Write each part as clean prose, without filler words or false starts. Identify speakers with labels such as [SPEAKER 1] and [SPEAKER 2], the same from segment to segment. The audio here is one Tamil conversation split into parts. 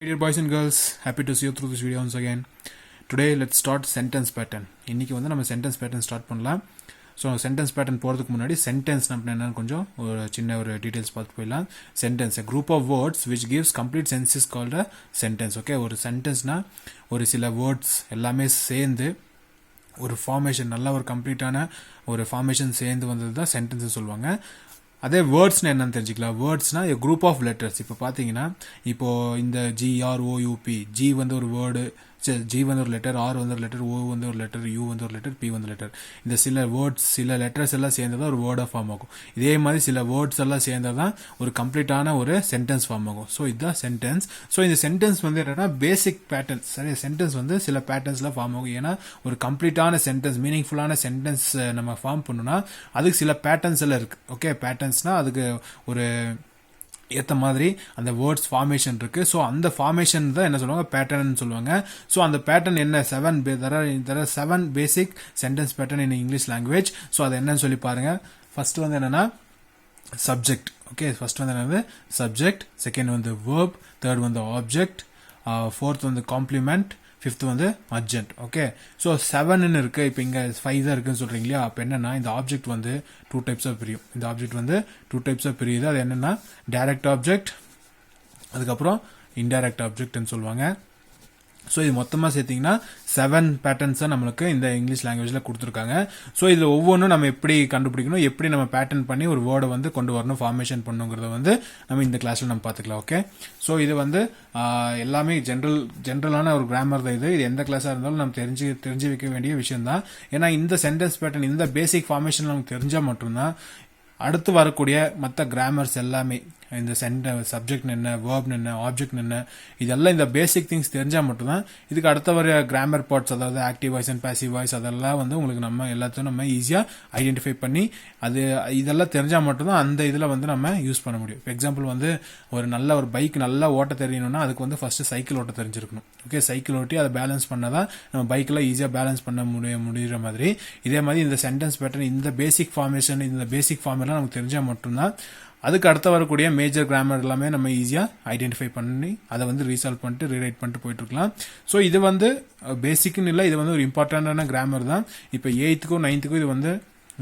[SPEAKER 1] Dear boys and girls, happy to see you through this video once again. Today let's start sentence pattern. இன்னைக்கு வந்து நம்ம sentence pattern start பண்ணலாம். So sentence pattern போறதுக்கு முன்னாடி sentence நம்ம என்னன்னு கொஞ்சம் ஒரு சின்ன ஒரு details பார்த்து போயிடலாம். Sentence, a group of words which gives complete sense is called a sentence. Okay, ஒரு sentenceனா ஒரு சில words எல்லாமே சேர்ந்து ஒரு ஃபார்மேஷன் நல்ல ஒரு கம்ப்ளீட்டான ஒரு ஃபார்மேஷன் சேர்ந்து வந்தது தான் சென்டென்ஸ் சொல்லுவாங்க. அதே வேர்ட்ஸ்னா என்னன்னு தெரிஞ்சுக்கலாம். வேர்ட்ஸ்னா a group of letters. இப்போ பார்த்தீங்கன்னா இப்போ இந்த GROUP, ஜி வந்து ஒரு வேர்டு, ஜி வந்து ஒரு லெட்டர், ஆர் வந்து ஒரு லெட்டர், ஓ வந்து ஒரு லெட்டர், யூ வந்து ஒரு லெட்டர், பி வந்து லெட்டர். இந்த சில வேர்ட்ஸ் சில லெட்டர்ஸ் எல்லாம் சேர்ந்ததான் ஒரு வேர்டாக ஃபார்ம் ஆகும். இதே மாதிரி சில வேர்ட்ஸ் எல்லாம் சேர்ந்ததான் ஒரு கம்ப்ளீட்டான ஒரு சென்டென்ஸ் ஃபார்ம் ஆகும். ஸோ இதுதான் சென்டென்ஸ். ஸோ இந்த சென்டென்ஸ் வந்து என்னன்னா பேசிக் பேட்டர்ன்ஸ். சரி, சென்டென்ஸ் வந்து சில பேட்டர்ன்ஸ்ல ஃபார்ம் ஆகும். ஏன்னா ஒரு கம்ப்ளீட்டான சென்டென்ஸ், மீனிங்ஃபுல்லான சென்டென்ஸ் நம்ம ஃபார்ம் பண்ணணும்னா அதுக்கு சில பேட்டர்ன்ஸ் எல்லாம் இருக்கு. ஓகே, பேட்டர்ன்ஸ்னா அதுக்கு ஒரு ஏற்ற மாதிரி அந்த வேர்ட்ஸ் ஃபார்மேஷன் இருக்கு. ஸோ அந்த ஃபார்மேஷன் தான் என்ன சொல்லுவாங்க, பேட்டர்ன் சொல்லுவாங்க. ஸோ அந்த பேட்டர்ன் என்ன, seven basic sentence pattern in English language. So அது என்னன்னு சொல்லி பாருங்க. ஃபர்ஸ்ட் வந்து என்னன்னா சப்ஜெக்ட். ஓகே, ஃபர்ஸ்ட் வந்து என்னது சப்ஜெக்ட், செகண்ட் வந்து வேர்ப், தேர்ட் வந்து ஆப்ஜெக்ட், ஃபோர்த் வந்து காம்ப்ளிமெண்ட், ஃபிஃப்த் வந்து அர்ஜென்ட். ஓகே, ஸோ 7ன்னு இருக்கு. இப்போ இங்கே 5 தான் இருக்குன்னு சொல்றீங்க இல்லையா? அப்போ என்னன்னா இந்த ஆப்ஜெக்ட் வந்து 2 டைப்ஸாக பிரியும். இந்த ஆப்ஜெக்ட் வந்து 2 டைப்ஸாக பிரியுது. அது என்னன்னா டைரக்ட் ஆப்ஜெக்ட், அதுக்கப்புறம் இன்டைரக்ட் ஆப்ஜெக்ட்னு சொல்லுவாங்க. ஸோ இது மொத்தமாக சேர்த்திங்கன்னா 7 பேட்டர்ன்ஸாக நம்மளுக்கு இந்த இங்கிலீஷ் லாங்குவேஜில் கொடுத்துருக்காங்க. ஸோ இதில் ஒவ்வொன்றும் நம்ம எப்படி கண்டுபிடிக்கணும், எப்படி நம்ம பேட்டர்ன் பண்ணி ஒரு வேர்டை வந்து கொண்டு வரணும், ஃபார்மேஷன் பண்ணுங்கிறத வந்து நம்ம இந்த கிளாஸில் நம்ம பார்த்துக்கலாம். ஓகே, ஸோ இது வந்து எல்லாமே ஜென்ரலான ஒரு கிராமர் தான். இது எந்த கிளாஸாக இருந்தாலும் நம்ம தெரிஞ்சு வைக்க வேண்டிய விஷயம் தான். ஏன்னா இந்த சென்டென்ஸ் பேட்டர்ன், இந்த பேசிக் ஃபார்மேஷன் நமக்கு தெரிஞ்சால் மட்டும்தான் அடுத்து வரக்கூடிய மற்ற கிராமர்ஸ் எல்லாமே, இந்த சப்ஜெக்ட் என்ன, வேர்ப் என்ன, ஆப்ஜெக்ட் என்ன, இதெல்லாம் இந்த பேசிக் திங்ஸ் தெரிஞ்சால் மட்டும்தான் இதுக்கு அடுத்த வர கிராமர் பார்ட்ஸ், அதாவது active voice and passive voice, அதெல்லாம் வந்து உங்களுக்கு நம்ம எல்லாத்தையும் நம்ம ஈஸியாக ஐடென்டிஃபை பண்ணி அது இதெல்லாம் தெரிஞ்சால் மட்டும்தான் அந்த இதில் வந்து நம்ம யூஸ் பண்ண முடியும். இப்போ எக்ஸாம்பிள் வந்து ஒரு நல்ல ஒரு பைக் நல்லா ஓட்ட தெரியணும்னா அதுக்கு வந்து ஃபர்ஸ்ட் சைக்கிள் ஓட்ட தெரிஞ்சிருக்கணும். ஓகே, சைக்கிள் ஓட்டி அதை பேலன்ஸ் பண்ணாதான் நம்ம பைக்கில் ஈஸியாக பேலன்ஸ் பண்ண முடிகிற மாதிரி இதே மாதிரி இந்த சென்டென்ஸ் பேட்டர்ன், இந்த பேசிக் ஃபார்மேஷன், இந்த பேசிக் ஃபார்மெல்லாம் நமக்கு தெரிஞ்சால் மட்டும்தான் அதுக்கு அடுத்த வரக்கூடிய மேஜர் கிராமர் எல்லாமே நம்ம ஈஸியாக ஐடென்டிஃபை பண்ணி அதை வந்து ரீசால்வ் பண்ணிட்டு ரீரைட் பண்ணிட்டு போயிட்டு இருக்கலாம். ஸோ இது வந்து பேசிக்னு இல்லை, இது வந்து ஒரு இம்பார்ட்டண்டான கிராமர் தான். இப்போ 8th 9th இது வந்து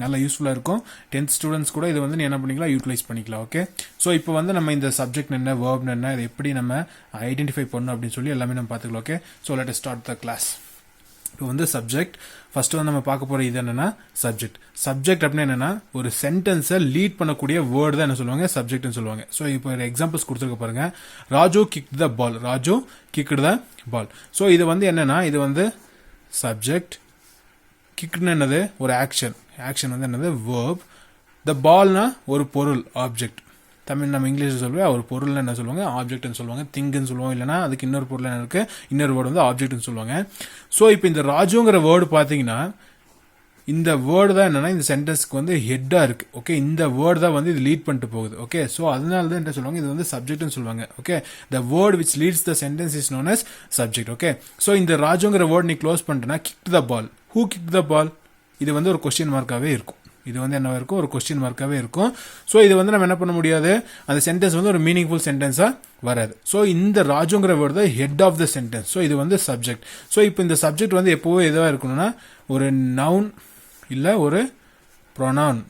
[SPEAKER 1] நல்லா யூஸ்ஃபுல்லாக இருக்கும். 10th ஸ்டூடெண்ட்ஸ் கூட இது வந்து என்ன பண்ணிக்கலாம், யூட்டிலைஸ் பண்ணிக்கலாம். ஓகே, ஸோ இப்போ வந்து நம்ம இந்த சப்ஜெக்ட் என்ன, வேர்ப் என்ன, இதை எப்படி நம்ம ஐடென்டிஃபை பண்ணணும் அப்படின்னு சொல்லி எல்லாமே நம்ம பார்த்துக்கலாம். Okay, so let us start the class. இப்போ வந்து சப்ஜெக்ட் ஃபர்ஸ்ட் வந்து நம்ம பார்க்க போற இது என்னன்னா சப்ஜெக்ட். சப்ஜெக்ட் அப்படின்னா என்னன்னா ஒரு சென்டென்ஸை லீட் பண்ணக்கூடிய வேர்டு தான் என்ன சொல்லுவாங்க, சப்ஜெக்ட்னு சொல்லுவாங்க. ஸோ இப்போ ஒரு எக்ஸாம்பிள்ஸ் கொடுத்துருக்க பாருங்க. ராஜு கிக்ட் த பால், ராஜு கிக்ட் த பால். ஸோ இது வந்து என்னன்னா இது வந்து சப்ஜெக்ட், கிக்ட்னு என்னது ஒரு ஆக்ஷன், ஆக்ஷன் வந்து என்னது வேர்ப், த பால்னா ஒரு பொருள், ஆப்ஜெக்ட். தமிழ் நம்ம இங்கிலீஷில் சொல்லுவோம் ஒரு பொருள் என்ன சொல்லுவாங்க, ஆப்ஜெக்ட்னு சொல்லுவாங்க, திங்குன்னு சொல்லுவோம். இல்லைனா அதுக்கு இன்னொரு பொருள் என்ன இருக்கு, இன்னொரு வேர்டு வந்து ஆப்ஜெக்ட்னு சொல்லுவாங்க. ஸோ இப்போ இந்த ராஜுங்கிற வேர்டு பார்த்தீங்கன்னா இந்த வேர்டு தான் என்னன்னா இந்த சென்டென்ஸ்க்கு வந்து ஹெட்டா இருக்கு. ஓகே, இந்த வேர்டு தான் வந்து இது லீட் பண்ணிட்டு போகுது. ஓகே, ஸோ அதனால தான் என்ன சொல்லுவாங்க, இது வந்து சப்ஜெக்ட்னு சொல்லுவாங்க. Okay, the word which leads the sentence is known as subject. Okay, so இந்த ராஜுங்கிற வேர்டு நீ க்ளோஸ் பண்ணிட்டேன்னா kick the ball, who kick the ball, இது வந்து ஒரு கொஸ்டின் மார்க்காவே இருக்கும். இது வந்து என்ன இருக்கும், ஒரு கொஸ்டின் மார்க்காவே இருக்கும். ஸோ இது வந்து நம்ம என்ன பண்ண முடியாது, அந்த சென்டென்ஸ் வந்து ஒரு மீனிங்ஃபுல் சென்டென்ஸா வராது. ஸோ இந்த ராஜுங்கிற வேர்டு தான் head of the sentence. So இது வந்து சப்ஜெக்ட். ஸோ இப்போ இந்த சப்ஜெக்ட் வந்து எப்போவோ எதுவாக இருக்கணும்னா ஒரு நவுன் இல்ல ஒரு ப்ரொனவுன்.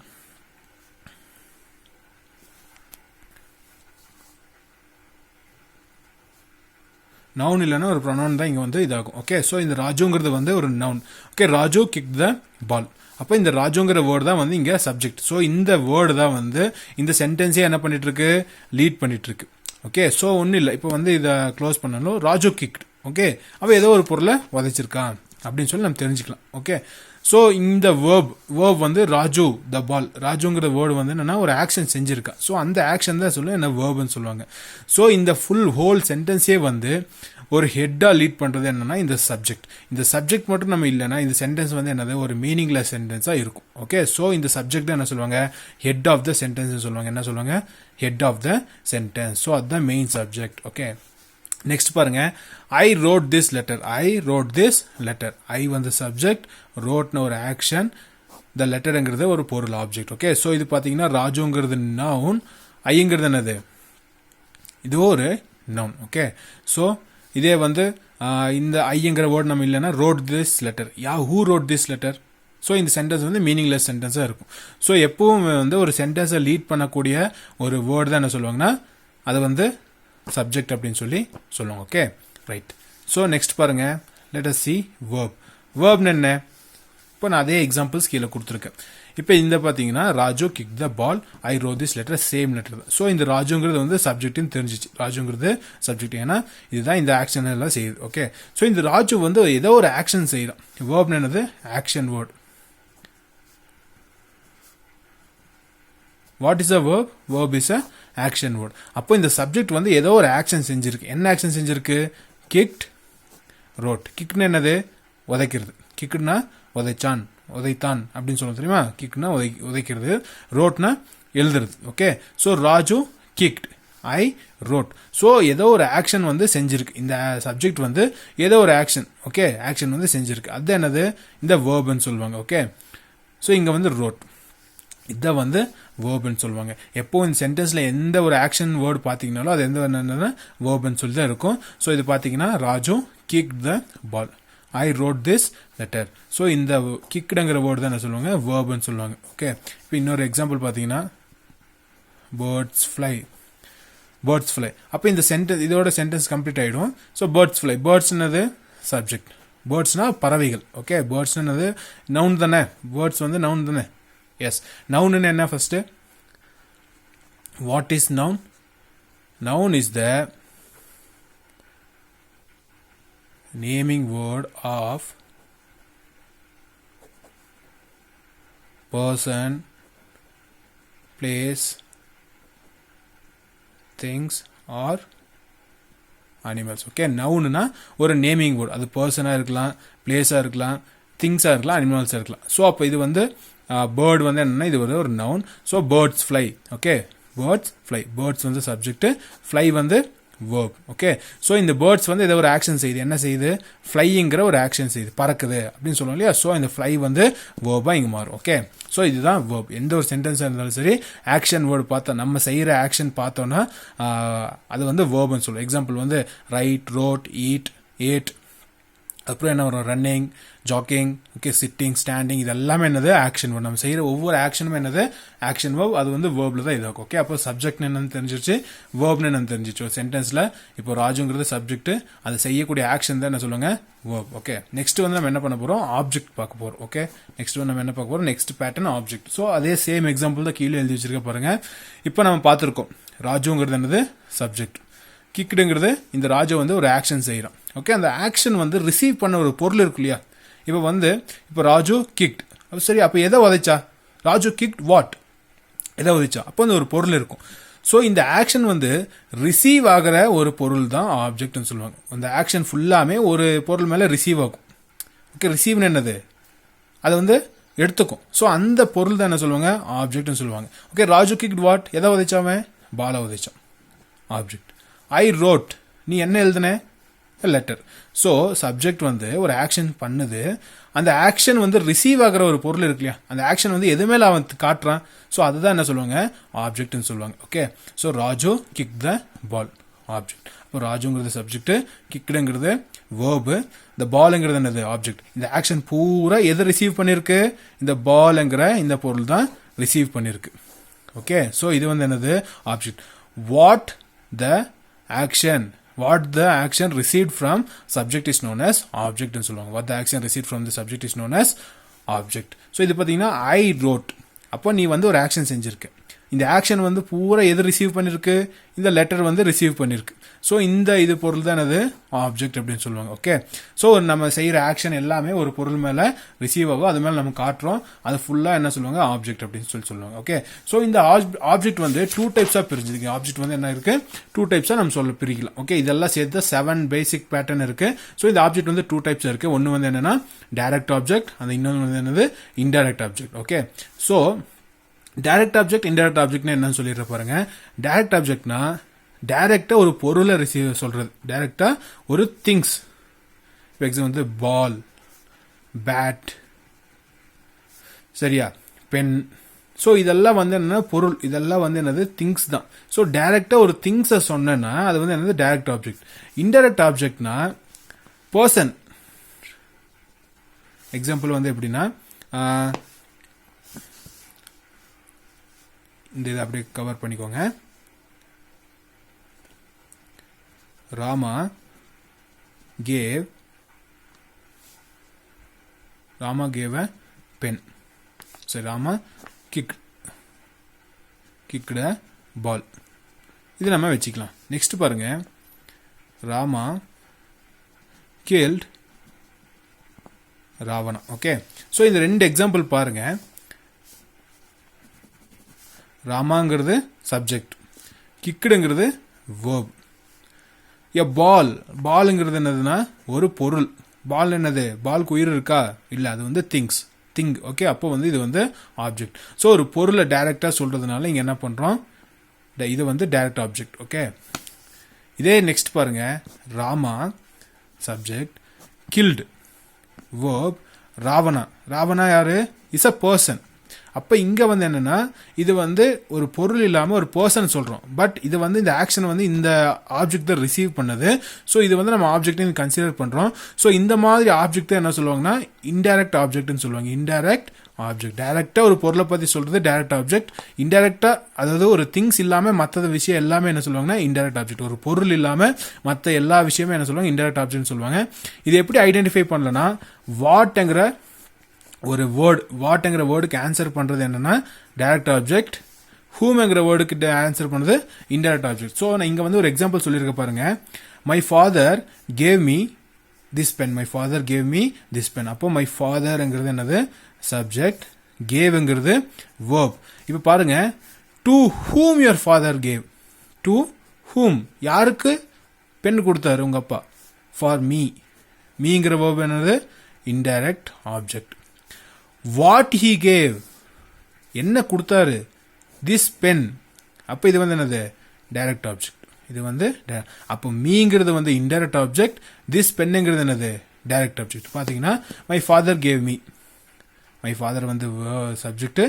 [SPEAKER 1] நவுன் இல்லைன்னா ஒரு ப்ரொனவுன் தான் இங்க வந்து இதாகும். ஓகே, ஸோ இந்த ராஜுங்கிறது வந்து ஒரு noun. Okay, Raju kick the ball. அப்போ இந்த ராஜுங்கிற வேர்டு தான் வந்து இங்க சப்ஜெக்ட். ஸோ இந்த வேர்டு தான் வந்து இந்த சென்டென்ஸே என்ன பண்ணிட்டு இருக்கு, லீட் பண்ணிட்டு இருக்கு. ஓகே, ஸோ ஒன்றும் இல்லை, இப்போ வந்து இதை க்ளோஸ் பண்ணாலும் ராஜு கிக்ட். ஓகே, அப்போ ஏதோ ஒரு பொருளை உதைச்சிருக்கான் அப்படின்னு சொல்லி நம்ம தெரிஞ்சுக்கலாம். ஓகே, ஸோ இந்த வேர்ப் வந்து ராஜு த பால், ராஜுங்கிற வேர்டு வந்து என்னன்னா ஒரு ஆக்ஷன் செஞ்சிருக்கா. ஸோ அந்த ஆக்ஷன் தான் சொல்ல என்ன வேர்ப்னு சொல்லுவாங்க. ஸோ இந்த ஃபுல் ஹோல் சென்டென்ஸே வந்து ஒரு ஹெட்டா லீட் பண்றது என்னன்னா இந்த சப்ஜெக்ட். இந்த சப்ஜெக்ட் மட்டும் நம்ம இல்லைன்னா இந்த சென்டென்ஸ் வந்து என்னது ஒரு மீனிங்லெஸ் சென்டென்ஸா இருக்கும். ஓகே, ஸோ இந்த சப்ஜெக்ட் என்ன சொல்லுவாங்க, ஹெட் ஆஃப் த சென்டென்ஸ் சொல்லுவாங்க. என்ன சொல்லுவாங்க, head of the sentence. So அதுதான் மெயின் சப்ஜெக்ட். ஓகே, நெக்ஸ்ட் பாருங்க, I wrote this letter, I wrote this letter. I வந்து சப்ஜெக்ட், ரோட்னு ஒரு ஆக்ஷன், த லெட்டர்ங்கிறது ஒரு பொருள், ஆப்ஜெக்ட். ஓகே, ஸோ இது பார்த்தீங்கன்னா ராஜுங்கிறது நவுன், ஐங்கிறது என்னது, இது ஒரு noun. ஓகே ஸோ இதே வந்து இந்த ஐங்கிற வேர்ட் நம்ம இல்லைன்னா wrote this letter. who wrote this letter? So இந்த சென்டென்ஸ் வந்து மீனிங்லெஸ் சென்டென்ஸாக இருக்கும். ஸோ எப்பவும் வந்து ஒரு சென்டென்ஸை லீட் பண்ணக்கூடிய ஒரு வேர்டு தான் என்ன சொல்லுவாங்கன்னா அது வந்து சப்ஜெக்ட் அப்படின்னு சொல்லி சொல்லுவாங்க. Okay right. ஸோ நெக்ஸ்ட் பாருங்க, லெட் அஸ் see verb. வேர்ப்னு என்ன? இப்போ நான் அதே எக்ஸாம்பிள்ஸ் கீழே கொடுத்துருக்கேன். இப்போ இந்த பார்த்தீங்கன்னா Raju kick the ball, I wrote this letter, same letter தான். ஸோ இந்த ராஜுங்கிறது வந்து சப்ஜெக்ட்னு தெரிஞ்சிச்சு. ராஜுங்கிறது சப்ஜெக்ட், ஏன்னா இதுதான் இந்த ஆக்ஷன் எல்லாம் செய்யுது. ஓகே ஸோ இந்த ராஜு வந்து ஏதோ ஒரு ஆக்ஷன் செய்யலாம். வேர்ப்னு என்னது? Action word. What is a verb? Verb is a action word. அப்போ இந்த சப்ஜெக்ட் வந்து ஏதோ ஒரு ஆக்ஷன் செஞ்சிருக்கு. என்ன ஆக்ஷன் செஞ்சிருக்கு? Kicked, road. கிக்னு என்னது? உதைக்கிறது. கிக்னா உதைச்சான், உதைத்தான் அப்படின்னு சொல்ல தெரியுமா? கிக்னா உதைக்கிறது, ரோட்னா எழுதுறது. Okay so Raju kicked, I wrote. So ஏதோ ஒரு ஆக்ஷன் வந்து செஞ்சிருக்கு. இந்த சப்ஜெக்ட் வந்து ஏதோ ஒரு ஆக்ஷன், ஓகே ஆக்ஷன் வந்து செஞ்சிருக்கு. அது என்னது? இந்த வேர்ப்னு சொல்லுவாங்க. ஓகே ஸோ இங்கே வந்து ரோட், இதை வந்து வேர்ப்னு சொல்லுவாங்க. எப்போ இந்த சென்டென்ஸ்ல எந்த ஒரு ஆக்ஷன் வேர்டு பார்த்தீங்கன்னாலும் அது எந்த என்னன்னா வேர்ப்னு சொல்லி தான் இருக்கும். ஸோ இது பார்த்தீங்கன்னா Raju kick the ball, I wrote this letter. So இந்த கிக்டுங்கிற வேர்டு தான் என்ன சொல்லுவாங்க? வேர்ப்னு சொல்லுவாங்க. ஓகே இப்போ இன்னொரு எக்ஸாம்பிள் பார்த்தீங்கன்னா பேர்ட்ஸ் ஃப்ளை, பேர்ட்ஸ் ஃப்ளை. அப்போ இந்த சென்டென்ஸ், இதோட சென்டென்ஸ் கம்ப்ளீட் ஆகிடும். ஸோ பேர்ட்ஸ் ஃப்ளை, பேர்ட்ஸ் என்னது? சப்ஜெக்ட். பேர்ட்ஸ்னா பறவைகள். ஓகே பேர்ட்ஸ் என்னது? நவுன் தானே? பேர்ட்ஸ் வந்து நவுன் தானே? எஸ். நவுன் என்ன? First what is noun? Noun is the naming word of person, place, things or animals. Okay நவுன்னா ஒரு நேமிங் வேர்ட். அது பர்சனாக இருக்கலாம், பிளேஸாக இருக்கலாம், திங்ஸாக இருக்கலாம், அனிமல்ஸாக இருக்கலாம். ஸோ அப்போ இது வந்து பேர்ட் வந்து என்னன்னா இது ஒரு noun. So birds fly. Okay birds fly, birds வந்து சப்ஜெக்ட், ஃப்ளை வந்து verb. ஓகே ஸோ இந்த பேர்ட்ஸ் வந்து ஏதோ ஒரு ஆக்ஷன் செய்யுது. என்ன செய்யுது? ஃப்ளைங்கிற ஒரு ஆக்ஷன் செய்யுது, பறக்குது அப்படின்னு சொல்லுவோம் இல்லையா? ஸோ இந்த ஃப்ளை வந்து வேர்பா இங்கே மாறும். ஓகே ஸோ இதுதான் வேர்ப். எந்த ஒரு சென்டென்ஸாக இருந்தாலும் சரி ஆக்ஷன் வேர்டு பார்த்தோம், நம்ம செய்கிற ஆக்ஷன் பார்த்தோன்னா அது வந்து வேர்ப்னு சொல்லுவோம். எக்ஸாம்பிள் வந்து ரைட், ரோட், ஈட், ஏட். அப்புறம் என்ன வரும்? Running, jogging, okay sitting, standing. இது எல்லாமே என்னது? Action word. நம்ம செய்கிற ஒவ்வொரு ஆக்ஷனும் என்னது? Action verb. அது வந்து வேர்ப்ல தான் இதாகும். ஓகே அப்போ சப்ஜெக்ட் என்னன்னு தெரிஞ்சிருச்சு, வேர்ப்னு என்னன்னு தெரிஞ்சிச்சு. ஒரு சென்டென்ஸ்ல இப்போ ராஜுங்கிறது சப்ஜெக்ட், அது செய்யக்கூடிய ஆக்ஷன் தான் என்ன சொல்லுவாங்க? வேர்ப். ஓகே நெக்ஸ்ட் வந்து நம்ம என்ன பண்ண போறோம்? ஆப்ஜெக்ட் பார்க்க போறோம். ஓகே நெக்ஸ்ட் வந்து நம்ம என்ன பார்க்க போறோம்? Next pattern object. ஸோ அதே சேம் எக்ஸாம்பிள் தான் கீழே எழுதி வச்சிருக்க பாருங்க. இப்போ நம்ம பார்த்துருக்கோம் ராஜுங்கிறது என்னது? சப்ஜெக்ட். கிக்டுங்கிறது இந்த ராஜு வந்து ஒரு ஆக்ஷன் செய்யறான். ஓகே அந்த ஆக்ஷன் வந்து ரிசீவ் பண்ண ஒரு பொருள் இருக்கு இல்லையா? இப்போ வந்து இப்போ ராஜு கிக்ட், சரி அப்போ எதை உதைச்சா? Raju kicked what? எதை உதைச்சா? அப்போ அந்த ஒரு பொருள் இருக்கும். ஸோ இந்த ஆக்ஷன் வந்து ரிசீவ் ஆகிற ஒரு பொருள் தான் ஆப்ஜெக்ட்னு சொல்லுவாங்க. அந்த ஆக்ஷன் ஃபுல்லாமே ஒரு பொருள் மேலே ரிசீவ் ஆகும். ஓகே ரிசீவ்னு என்னது? அதை வந்து எடுத்துக்கும். ஸோ அந்த பொருள் தான் என்ன சொல்லுவாங்க? ஆப்ஜெக்ட்னு சொல்லுவாங்க. Okay Raju kicked what? எதை உதைச்சாவன்? பாலை உதைச்சான். ஆப்ஜெக்ட். ஐ ரோட், நீ என்ன எழுதுன? லெட்டர். ஸோ சப்ஜெக்ட் வந்து ஒரு ஆக்ஷன் பண்ணுது, அந்த ஆக்ஷன் வந்து ரிசீவ் ஆகிற ஒரு பொருள் இருக்கு இல்லையா? அந்த ஆக்ஷன் வந்து எது மேல அவன் காட்டுறான்? ஸோ அதுதான் என்ன சொல்லுவாங்க? ஆப்ஜெக்ட்னு சொல்லுவாங்க. Okay so Raju kick the ball, object. இப்போ ராஜுங்கிறது சப்ஜெக்ட், கிக்டுங்கிறது வேர்பு, இந்த பாலுங்கிறது என்னது? ஆப்ஜெக்ட். இந்த ஆக்ஷன் பூரா எதை ரிசீவ் பண்ணிருக்கு? இந்த பாலுங்கிற இந்த பொருள் தான் ரிசீவ் பண்ணிருக்கு. ஓகே ஸோ இது வந்து என்னது? Object. What the action, what the action received from subject is known as object ன்னு சொல்லுவாங்க. what the action received from the subject is known as object. So இது பார்த்தீங்கன்னா ஐ ரோட். அப்போ நீ வந்து ஒரு ஆக்ஷன் செஞ்சிருக்க. இந்த ஆக்ஷன் வந்து பூரா எது ரிசீவ் பண்ணிருக்கு? இந்த லெட்டர் வந்து ரிசீவ் பண்ணிருக்கு. ஸோ இந்த இது பொருள் தான் என்னது? ஆப்ஜெக்ட் அப்படின்னு சொல்லுவாங்க. ஓகே ஸோ நம்ம செய்கிற ஆக்ஷன் எல்லாமே ஒரு பொருள் மேலே ரிசீவ் ஆகும், அது மேலே நம்ம காட்டுறோம், அது ஃபுல்லாக என்ன சொல்லுவாங்க? ஆப்ஜெக்ட் அப்படின்னு சொல்லுவாங்க. ஓகே ஸோ இந்த ஆப்ஜெக்ட் வந்து 2 டைப்ஸாக பிரிஞ்சிருக்கு. ஆப்ஜெக்ட் வந்து என்ன இருக்கு? 2 டைப்ஸாக நம்ம பிரிக்கலாம். ஓகே இதெல்லாம் சேர்த்து 7 பேசிக் பேட்டர்ன் இருக்கு. ஸோ இந்த ஆப்ஜெக்ட் வந்து 2 டைப்ஸ் இருக்கு. ஒன்று வந்து என்னன்னா டைரக்ட் ஆப்ஜெக்ட், அந்த இன்னொன்று வந்து என்னது? Indirect object. Okay so direct object, indirect ஆப்ஜெக்ட்னா என்னன்னு சொல்லிடுற பாருங்க. டைரக்ட் ஆப்ஜெக்ட்னா டைரக்டா ஒரு பொருளை ரிசீவ் சொல்றது, டைரக்டா ஒரு திங்ஸ். எக்ஸாம்பிள் வந்து பால், பேட், சரியா, பென், ஸோ இதெல்லாம் வந்து என்னன்னா பொருள், இதெல்லாம் வந்து என்னது திங்ஸ் தான். ஸோ டைரக்டா ஒரு திங்ஸை சொன்னேன்னா அது வந்து என்னது டைரக்ட் ஆப்ஜெக்ட். இன்டைரக்ட் ஆப்ஜெக்ட்னா பர்சன். எக்ஸாம்பிள் வந்து எப்படின்னா இந்த இதை அப்படியே கவர் பண்ணிக்கோங்க. Rama gave a pen. So Rama kicked a ball. இது நம்ம வச்சுக்கலாம். நெக்ஸ்ட் பாருங்க, Rama killed Ravana. Okay, so இந்த ரெண்டு எக்ஸாம்பிள் பாருங்க. ராமாங்கிறது சப்ஜெக்ட், கிக்குடுங்கிறது வேர்ப். எ பால், பாலுங்கிறது என்னதுன்னா ஒரு பொருள். பால் என்னது, பாலுக்கு உயிர் இருக்கா? இல்லை, அது வந்து திங்ஸ், திங். ஓகே, அப்போ வந்து இது வந்து ஆப்ஜெக்ட். ஸோ ஒரு பொருளை டைரக்டா சொல்றதுனால இங்க என்ன பண்றோம், இது வந்து டைரக்ட் ஆப்ஜெக்ட். ஓகே, இதே நெக்ஸ்ட் பாருங்க, Rama subject, killed verb, Ravana. Ravana யாரு? Is a person. அப்ப இங்க வந்து என்னன்னா இது வந்து ஒரு பொருள் இல்லாம ஒரு பர்சன் சொல்றோம். பட் இது வந்து இந்த ஆக்ஷன் வந்து இந்த ஆப்ஜெக்ட் தான் ரிசீவ் பண்ணது. ஸோ இது வந்து நம்ம ஆப்ஜெக்ட் கன்சிடர் பண்றோம். ஸோ இந்த மாதிரி ஆப்ஜெக்ட் என்ன சொல்லுவாங்கன்னா இன்டைரக்ட் ஆப்ஜெக்ட்னு சொல்லுவாங்க. இன்டைரக்ட் ஆப்ஜெக்ட், டைரக்டா ஒரு பொருளை பத்தி சொல்றது டைரக்ட் ஆப்ஜெக்ட். இன்டைரக்டா, அதாவது ஒரு திங்ஸ் இல்லாம மற்ற விஷயம் எல்லாமே என்ன சொல்லுவாங்கன்னா இன்டைரக்ட் ஆப்ஜெக்ட். ஒரு பொருள் இல்லாம மற்ற எல்லா விஷயமே என்ன சொல்லுவாங்க, இன்டைரக்ட் ஆப்ஜெக்ட் சொல்லுவாங்க. இது எப்படி ஐடென்டிஃபை பண்ணலன்னா, வாட்ங்கிற ஒரு வேர்டு, வாட்ங்கிற வேர்டுக்கு ஆன்சர் பண்றது என்னன்னா டைரக்ட் ஆப்ஜெக்ட். ஹூம்ங்கிற வேர்டுக்கு ஆன்சர் பண்றது இன்டைரக்ட் ஆப்ஜெக்ட். ஸோ நான் இங்க வந்து ஒரு எக்ஸாம்பிள் சொல்லியிருக்க பாருங்க. My father gave me this pen. My father gave me this pen. அப்போ மை ஃபாதர்ங்கிறது என்னது சப்ஜெக்ட், கேவ்ங்கிறது வேர்ப். இப்போ பாருங்க, to whom your father gave. To whom, யாருக்கு பென் கொடுத்தாரு உங்க அப்பா? For me. மீங்கிற வேர்ப் என்னது indirect object. What he gave, என்ன கொடுத்தாரு? This pen. அப்ப இது வந்து என்னது டைரக்ட் ஆப்ஜெக்ட். இது வந்து அப்போ மீங்கிறது வந்து இன்டைரக்ட் ஆப்ஜெக்ட், திஸ் பென்னுங்கிறது என்னது டைரக்ட் ஆப்ஜெக்ட். பாத்தீங்கன்னா my father gave me, my father வந்து சப்ஜெக்ட்,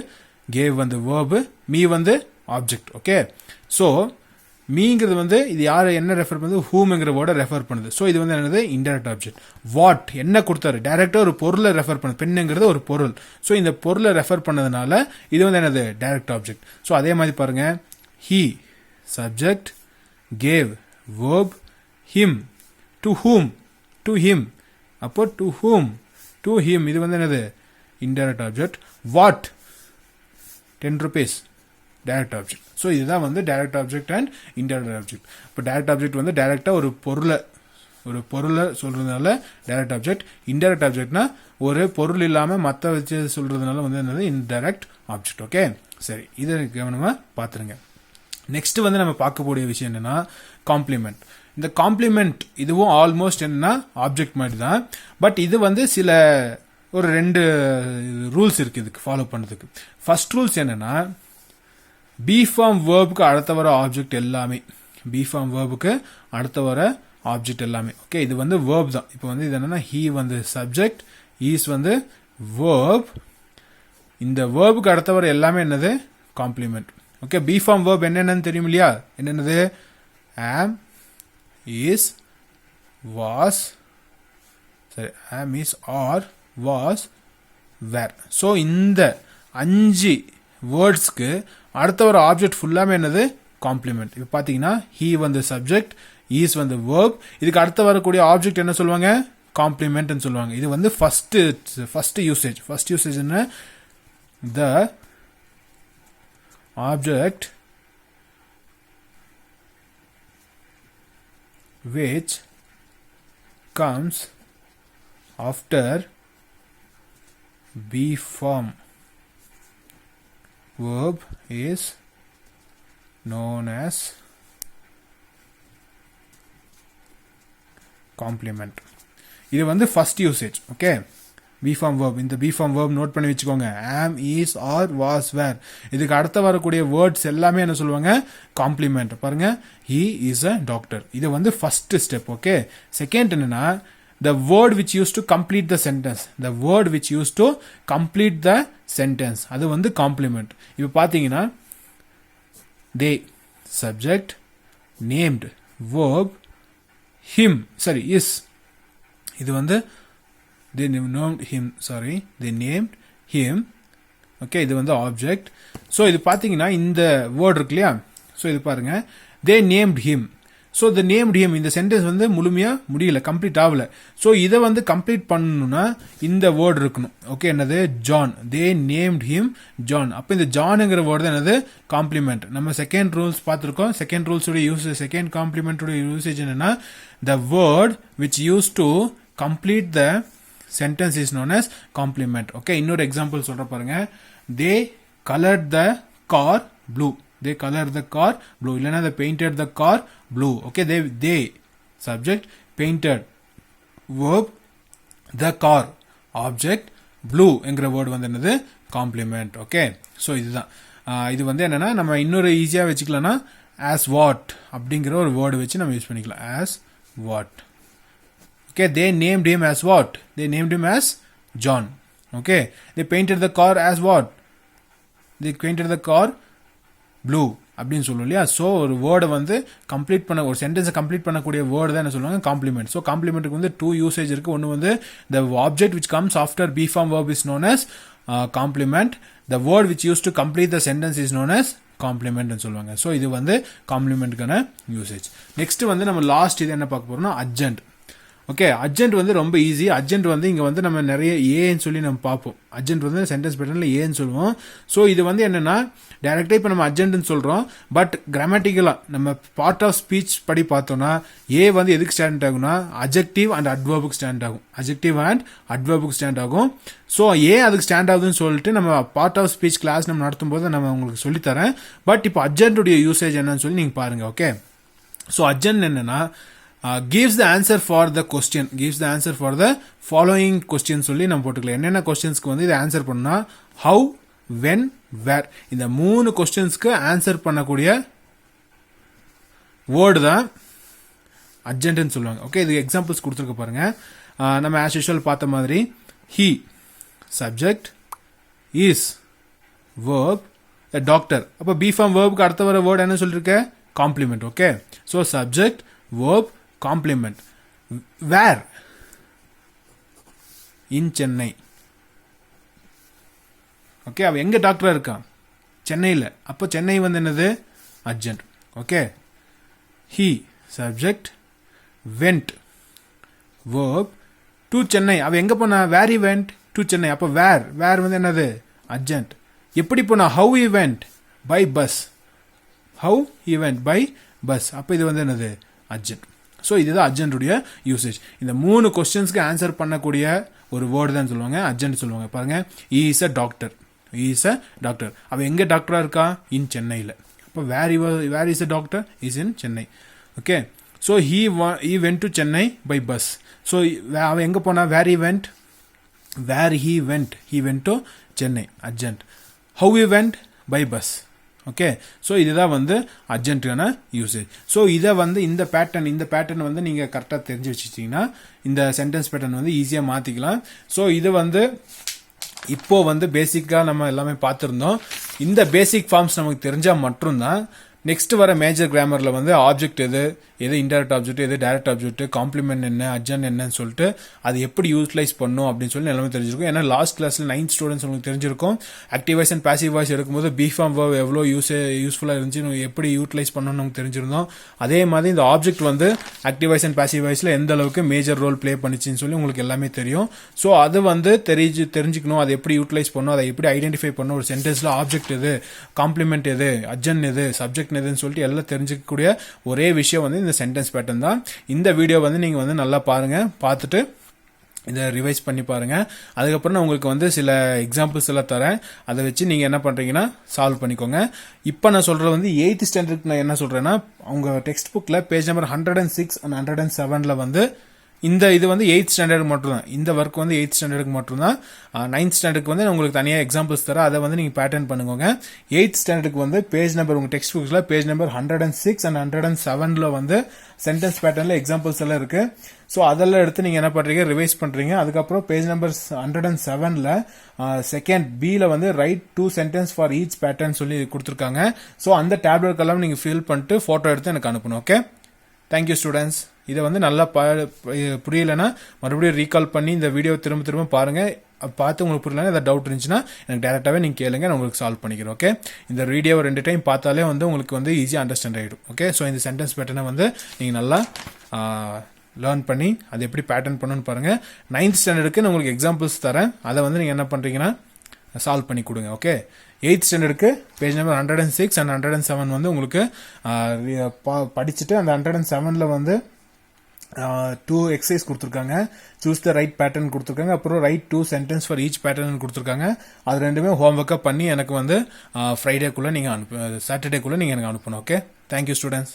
[SPEAKER 1] கேவ் வந்து வேர்பு, மீ வந்து ஆப்ஜெக்ட். ஓகே, ஸோ மீங்கிறது வந்து இது யாரை என்ன ரெஃபர் பண்ணுது, ஹூம்ங்கிற வேர்டை ரெஃபர் பண்ணுது. ஸோ இது வந்து என்னது இன்டைரக்ட் ஆப்ஜெக்ட். வாட், என்ன கொடுத்தாரு, டைரக்டா ஒரு பொருளை ரெஃபர் பண்ணுது. பெண்ணுங்கிறது ஒரு பொருள். ஸோ இந்த பொருளை ரெஃபர் பண்ணதுனால இது வந்து என்னது டைரக்ட் ஆப்ஜெக்ட். ஸோ அதே மாதிரி பாருங்க, he subject, gave verb, him to whom, to him. அப்போ டு ஹூம், டு ஹிம், இது வந்து என்னது indirect object. What 10 rupees, direct object. So இதுதான் வந்து direct object and indirect object. இப்போ டைரக்ட் ஆப்ஜெக்ட் வந்து டைரக்டா ஒரு பொருளை சொல்றதுனால டைரக்ட் ஆப்ஜெக்ட். இன்டைரக்ட் ஆப்ஜெக்ட்னா ஒரு பொருள் இல்லாம மற்ற வச்சு சொல்றதுனால வந்து என்னது இன்டைரக்ட் ஆப்ஜெக்ட். ஓகே, சரி, இதை கவனமா பாத்துருங்க. நெக்ஸ்ட் வந்து நம்ம பார்க்கக்கூடிய விஷயம் என்னன்னா காம்ப்ளிமெண்ட். இந்த காம்ப்ளிமெண்ட் இதுவும் ஆல்மோஸ்ட் என்னன்னா ஆப்ஜெக்ட் மாதிரி தான். பட் இது வந்து சில ஒரு 2 ரூல்ஸ் இருக்கு இதுக்கு ஃபாலோ பண்றதுக்கு. ஃபர்ஸ்ட் ரூல்ஸ் என்னன்னா, பி ஃபார்ம் வேர்புக்கு அடுத்த வர ஆப்ஜெக்ட் எல்லாமே, பி ஃபார்ம் வேர்புக்கு அடுத்த வர ஆப்ஜெக்ட் எல்லாமே. ஓகே, இது வந்து வேர்ப் தான். இப்போ வந்து இது என்னன்னா, ஹி வந்து சப்ஜெக்ட், ஈஸ் வந்து வேர்ப். இந்த வேர்புக்கு அடுத்த வர எல்லாமே என்னது complement. Okay, be form verb என்னென்னு தெரியும் இல்லையா? என்னென்னது? ஆம், இஸ், வாஸ், சரி, am, is, are, was, were. So இந்த 5 வேர்ட்ஸ்க்கு அடுத்த ஒரு ஆப்ஜெக்ட் ஃபுல்லாமே என்னது காம்ப்ளிமெண்ட். இப்போ பாத்தீங்கன்னா ஹி வந்து சப்ஜெக்ட், ஈஸ் வந்து வேர்ப். இதுக்கு அடுத்த வரக்கூடிய ஆப்ஜெக்ட் என்ன சொல்லுவாங்க? காம்ப்ளிமெண்ட் சொல்லுவாங்க. இது வந்து ஃபர்ஸ்ட் யூசேஜ். ஃபர்ஸ்ட் யூசேஜ் என்ன? The object which comes after B form verb is known as complement. இது வந்து first usage. Okay, be form verb. இந்த பி ஃபார்ம் வேர்ப் நோட் பண்ணி வச்சுக்கோங்க. ஆம், இஸ், ஆர், வாஸ், வேர். இதுக்கு அடுத்த வரக்கூடிய வேர்ட்ஸ் எல்லாமே என்ன சொல்லுவாங்க? காம்ப்ளிமெண்ட். பாருங்க, ஹி இஸ் அ டாக்டர். இது வந்து ஃபர்ஸ்ட் ஸ்டெப். ஓகே, செகண்ட் என்னன்னா, the word which used to complete the sentence. The word which used to complete the sentence. அது வந்து complement. இப்போ பார்த்தீங்கன்னா they subject named verb him is. இது வந்து they named him they named him. Okay, இது வந்து ஆப்ஜெக்ட். ஸோ இது பார்த்தீங்கன்னா இந்த வேர்ட் இருக்கு இல்லையா, ஸோ இது பாருங்க, they named him. So the named him இந்த சென்டென்ஸ் வந்து முழுமையாக முடியல, கம்ப்ளீட் ஆகல. ஸோ இதை வந்து கம்ப்ளீட் பண்ணணும்னா இந்த வேர்டு இருக்கணும். ஓகே, என்னது? ஜான். தே நேம்ட் ஹிம் ஜான். அப்போ இந்த ஜானுங்கிற வேர்டு தான் என்னது? காம்ப்ளிமெண்ட். நம்ம செகண்ட் ரூல்ஸ் பார்த்துருக்கோம். செகண்ட் ரூல்ஸோட யூசேஜ், செகண்ட் காம்ப்ளிமெண்டோட யூசேஜ் என்னன்னா, த word which use to complete the sentence is known as complement. Okay, இன்னொரு எக்ஸாம்பிள் சொல்ற பாருங்க. They colored the car blue. They colored the car blue. இல்லனா they painted the car blue. Okay, they subject painted, verb the car, object blue என்கிற வேர்ட் வந்து என்னது? complement. Okay, so இதுதான். இது வந்து என்னன்னா நம்ம இன்னொரு ஈஸியா வச்சுக்கலாம்னா as what அப்படிங்கிற ஒரு வேர்டு வச்சு நம்ம யூஸ் பண்ணிக்கலாம். as what. Okay, they named him as what? They named him as John. Okay, they painted the car as what? They painted the car blue அப்படின்னு சொல்லுவோம் இல்லையா. ஸோ ஒரு வேர்டை வந்து கம்ப்ளீட் பண்ண, ஒரு சென்டென்ஸை கம்ப்ளீட் பண்ணக்கூடிய வேர்டு தான் என்ன சொல்லுவாங்க? காம்ப்ளிமெண்ட். ஸோ காம்ப்ளிமெண்ட்டுக்கு வந்து டூ யூசேஜ் இருக்கு. ஒன்று வந்து the object which comes after be form verb is known as complement. The word which used to complete the sentence is known as complement சொல்லுவாங்க. ஸோ இது வந்து காம்ப்ளிமெண்ட்டுக்கான யூசேஜ். நெக்ஸ்ட் வந்து நம்ம லாஸ்ட் இது என்ன பார்க்க போறோம்னா அர்ஜென்ட். ஓகே, அர்ஜென்ட் வந்து ரொம்ப ஈஸி. அர்ஜென்ட் வந்து இங்கே வந்து நம்ம நிறைய ஏன்னு சொல்லி நம்ம பார்ப்போம். அர்ஜென்ட் வந்து சென்டென்ஸ் பேட்டர்னில் ஏன்னு சொல்லுவோம். ஸோ இது வந்து என்னன்னா டைரக்டாக இப்போ நம்ம அர்ஜென்ட்னு சொல்கிறோம். பட் கிராமட்டிக்கலாக நம்ம பார்ட் ஆஃப் ஸ்பீச் படி பார்த்தோம்னா ஏ வந்து எதுக்கு ஸ்டாண்ட் ஆகும்னா அட்ஜெக்டிவ் அண்ட் அட்வர்புக்கு ஸ்டாண்ட் ஆகும். அட்ஜெக்டிவ் அண்ட் அட்வர்புக்கு ஸ்டாண்ட் ஆகும். ஸோ ஏன் அதுக்கு ஸ்டாண்ட் ஆகுதுன்னு சொல்லிட்டு நம்ம பார்ட் ஆஃப் ஸ்பீச் கிளாஸ் நம்ம நடத்தும் போது நம்ம உங்களுக்கு சொல்லித்தரேன். பட் இப்போ அர்ஜென்ட்டுடைய யூசேஜ் என்னன்னு சொல்லி நீங்கள் பாருங்க. ஓகே, ஸோ அர்ஜென்ட் என்னன்னா gives the answer for the question, gives the answer for the following question சொல்லி நம்ம போட்டுக்கலாம். என்னென்ன கொஸ்டின்ஸ்க்கு வந்து இதை ஆன்சர் பண்ணா how, when, where இந்த 3 கொஸ்டின்ஸ்க்கு ஆன்சர் பண்ணக்கூடிய வேர்டு தான் அர்ஜென்ட்னு சொல்லுவாங்க. ஓகே, இது எக்ஸாம்பிள்ஸ் கொடுத்துருக்க பாருங்க. நம்ம ஆஸ் யூஷுவல் பார்த்த மாதிரி he subject, is verb, a doctor. அப்போ பி ஃபார்ம் வேர்புக்கு அடுத்த வர வேர்டு என்ன சொல்லிருக்க? Complement. Okay, so subject, verb, complement. Where? In Chennai. Okay, அவ எங்க டாக்டரா இருக்கான்? சென்னையில். அப்போ சென்னை வந்து என்னது? Adjunct. Okay, he subject, went, verb, to Chennai. அவ எங்க போனா? where he went to Chennai. அப்போ where வந்து என்னது? அர்ஜென்ட். எப்படி போனா? how he went by bus. how he went by bus. அப்போ இது வந்து என்னது? அர்ஜென்ட். ஸோ இதுதான் அர்ஜென்ட்டுடைய யூசேஜ். இந்த 3 கொஸ்டின்ஸ்க்கு ஆன்சர் பண்ணக்கூடிய ஒரு வேர்டு தான் சொல்லுவாங்க அர்ஜென்ட் சொல்லுவாங்க. பாருங்க, is a doctor. Is a doctor. அவ எங்க டாக்டரா இருக்கா? இன் சென்னையில். அப்போ where is a doctor? Is in Chennai. Okay, so he went to Chennai by bus. So அவ எங்க போனா? Where he went to Chennai. Adjunct. How he went? By bus. Okay, so இதுதான் வந்து அர்ஜென்ட்டான யூசேஜ். ஸோ இதை வந்து இந்த பேட்டர்ன் வந்து நீங்கள் கரெக்டாக தெரிஞ்சு வச்சுட்டிங்கன்னா இந்த சென்டென்ஸ் பேட்டர்ன் வந்து ஈஸியாக மாற்றிக்கலாம். ஸோ இது வந்து இப்போ வந்து பேசிக்காக நம்ம எல்லாமே பார்த்துருந்தோம். இந்த பேசிக் ஃபார்ம்ஸ் நமக்கு தெரிஞ்சால் மட்டும்தான் நெக்ஸ்ட் வர மேஜர் கிராமரில் வந்து ஆப்ஜெக்ட் எது இன்டைரக்ட் ஆப்ஜெக்ட், எது டைரக்ட் ஆப்ஜெக்ட், காம்ப்ளிமெண்ட் என்ன, அர்ஜென்ட் என்னன்னு சொல்லிட்டு அது எப்படி யூட்டிலைஸ் பண்ணும் அப்படின்னு சொல்லி எல்லாமே தெரிஞ்சிருக்கும். ஏன்னா லாஸ்ட் கிளாஸ்ல 9th ஸ்டூடெண்ட்ஸ் உங்களுக்கு தெரிஞ்சிருக்கும். Active voice and passive voice எடுக்கும்போது பி ஃபார்ம் வேர்ப் எவ்வளோ யூஸ்ஃபுல்லாக இருந்துச்சு, எப்படி யூட்டிலைஸ் பண்ணணும்னு நமக்கு தெரிஞ்சிருந்தோம். அதே மாதிரி இந்த ஆப்ஜெக்ட் வந்து ஆக்டிவ் வாய்ஸ் அண்ட் பாசிவ் வாய்ஸில் எந்த அளவுக்கு மேஜர் ரோல் ப்ளே பண்ணிச்சுன்னு சொல்லி உங்களுக்கு எல்லாமே தெரியும். ஸோ அது வந்து தெரிஞ்சுக்கணும், அதை எப்படி யூட்டிலைஸ் பண்ணணும், அதை எப்படி ஐடென்டிஃபை பண்ணணும், ஒரு சென்டென்ஸில் ஆப்ஜெக்ட் எது, காம்ப்ளிமெண்ட் எது, அர்ஜென்ட் எது, சப்ஜெக்ட் எதுன்னு சொல்லிட்டு எல்லாம் தெரிஞ்சிக்கக்கூடிய ஒரே விஷயம் வந்து இந்த சென்டென்ஸ் பேட்டர்ன் தான். இந்த வீடியோ வந்து நீங்கள் வந்து நல்லா பாருங்க, பார்த்துட்டு இதை ரிவைஸ் பண்ணி பாருங்க. அதுக்கப்புறம் நான் உங்களுக்கு வந்து சில எக்ஸாம்பிள்ஸ் எல்லாம் தரேன், அதை வச்சு நீங்கள் என்ன பண்ணுறீங்கன்னா சால்வ் பண்ணிக்கோங்க. இப்போ நான் சொல்கிறது வந்து 8th ஸ்டாண்டர்டுக்கு நான் என்ன சொல்கிறேன்னா, அவங்க டெக்ஸ்ட் புக்கில் பேஜ் நம்பர் 106 and 107 வந்து இந்த இது வந்து 8th ஸ்டாண்டர்டுக்கு மட்டும் தான். இந்த ஒர்க் வந்து 8th ஸ்டாண்டர்டுக்கு மட்டும் தான். 9th ஸ்டாண்டர்டுக்கு வந்து உங்களுக்கு தனியாக எக்ஸாம்பிள்ஸ் தர, அதை வந்து நீங்கள் பேட்டர்ன் பண்ணுங்க. 8th ஸ்டாண்டர்டுக்கு வந்து பேஜ் நம்பர் உங்கள் டெக்ஸ்ட் புக்ஸில் பேஜ் நம்பர் 106 and 107 வந்து சென்டென்ஸ் பேட்டர்னில் எக்ஸாம்பிள்ஸ் எல்லாம் இருக்கு. ஸோ அதெல்லாம் எடுத்து நீங்கள் என்ன பண்ணுறீங்க, ரிவைஸ் பண்ணுறீங்க. அதுக்கப்புறம் பேஜ் நம்பர் 107 செகண்ட் பியில் வந்து right 2 sentence for each pattern சொல்லி கொடுத்துருக்காங்க. ஸோ அந்த டேப்லெட்கெல்லாம் நீங்கள் ஃபில் பண்ணிட்டு ஃபோட்டோ எடுத்து எனக்கு அனுப்பணும். Okay, thank you students. இதை வந்து நல்லா புரியலைன்னா மறுபடியும் ரீகால் பண்ணி இந்த வீடியோ திரும்ப திரும்ப பாருங்க. பார்த்து உங்களுக்கு புரியலன்னா ஏதாவது டவுட் இருந்துச்சுன்னா எனக்கு டேரெக்டாகவே நீங்கள் கேளுங்க, நான் உங்களுக்கு சால்வ் பண்ணிக்கிறேன். ஓகே, இந்த வீடியோவை 2 டைம் பார்த்தாலே வந்து உங்களுக்கு வந்து ஈஸியாக அண்டர்ஸ்டாண்ட் ஆகிடும். ஓகே, ஸோ இந்த சென்டென்ஸ் பேட்டர்னை வந்து நீங்கள் நல்லா லேர்ன் பண்ணி அது எப்படி பேட்டர்ன் பண்ணணும்னு பாருங்கள். 9th ஸ்டாண்டர்டுக்கு நான் உங்களுக்கு எக்ஸாம்பிள்ஸ் தரேன், அதை வந்து நீங்கள் என்ன பண்ணுறீங்கன்னா சால்வ் பண்ணி கொடுங்க. ஓகே, 8th ஸ்டாண்டர்டுக்கு பேஜ் நம்பர் 106 and 107 வந்து உங்களுக்கு படிச்சுட்டு அந்த 107 வந்து 2 எக்ஸசைஸ் கொடுத்துருக்காங்க. சூஸ் த ரைட் பேட்டர்ன் கொடுத்துருக்காங்க. அப்புறம் right 2 sentence for each pattern கொடுத்துருக்காங்க. அது ரெண்டுமே ஹோம் ஒர்க்காக பண்ணி எனக்கு வந்து ஃப்ரைடேக்குள்ளே நீங்கள் சாட்டர்டேக்குள்ளே நீங்கள் எனக்கு அனுப்பணும். Okay, thank you students.